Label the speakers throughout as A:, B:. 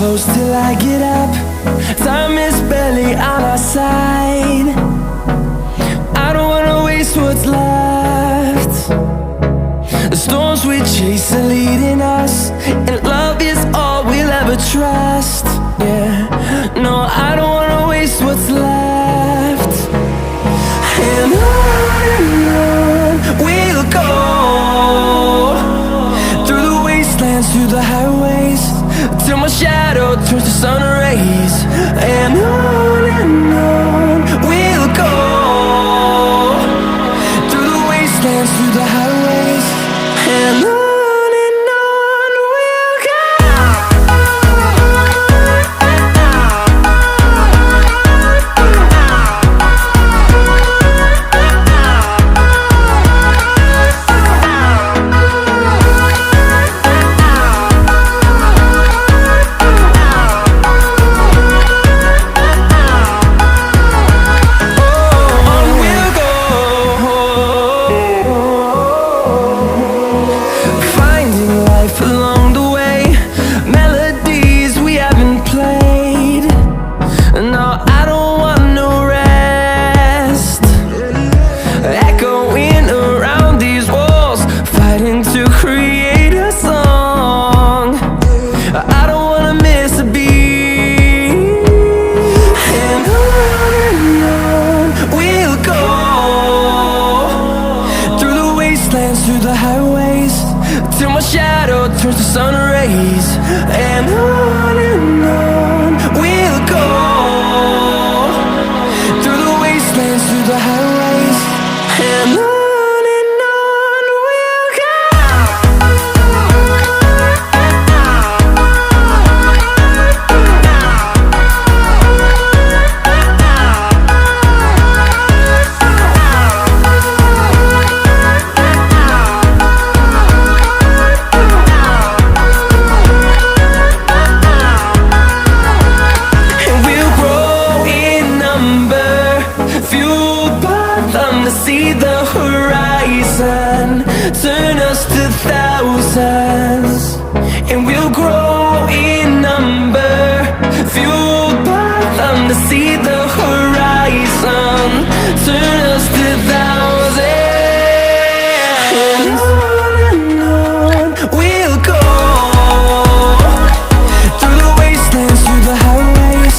A: close till I get up. Time is barely on our side. I don't wanna waste what's left. The storms we chase are leading us, and love is all we'll ever trust. Yeah, no, I don't wanna waste what's left. And on we'll go, through the wastelands, through the highways, till my shadow turns to sun rays. And on we'll go, through the wastelands, through the highways, and on we'll go. Through the highways, till my shadow turns to sun rays. And on we'll go, through the wastelands, through the highways, and on we'll go. See the horizon turn us to thousands, and we'll grow in number, fueled by them. To see the horizon turn us to thousands, and on we'll go, through the wastelands, through the highways,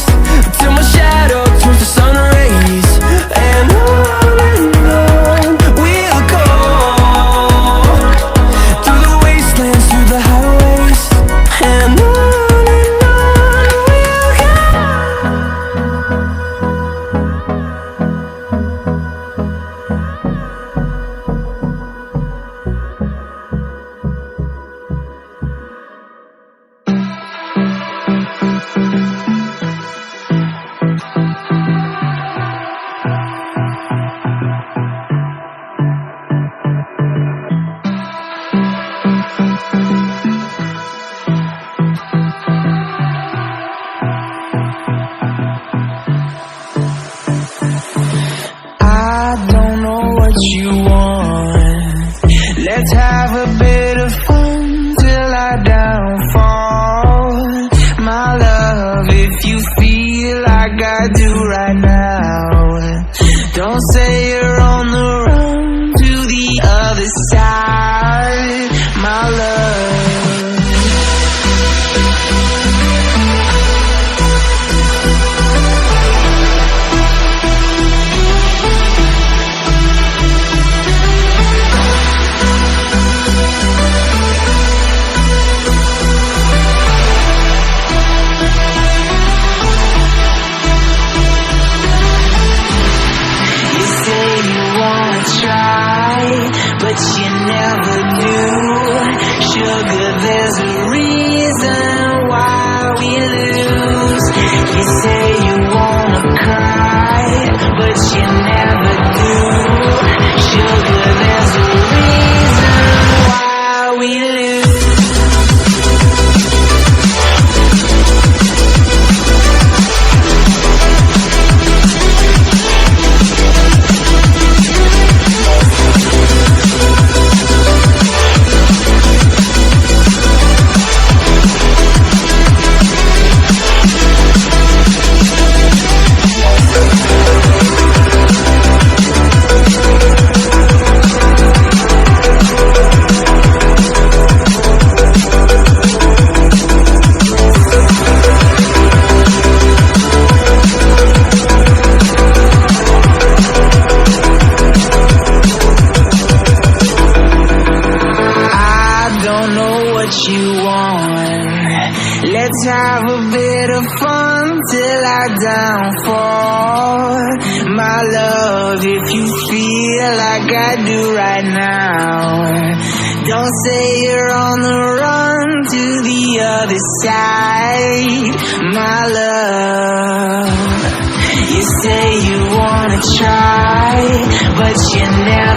A: till my shadow turns to sun rays. And you want, let's have a bit of fun till I downfall. My love, if you feel like I do right now, don't say you're on the run to the other side, my love.
B: like I do right now. Don't say you're on the run to the other side, my love. You say you wanna try, but you never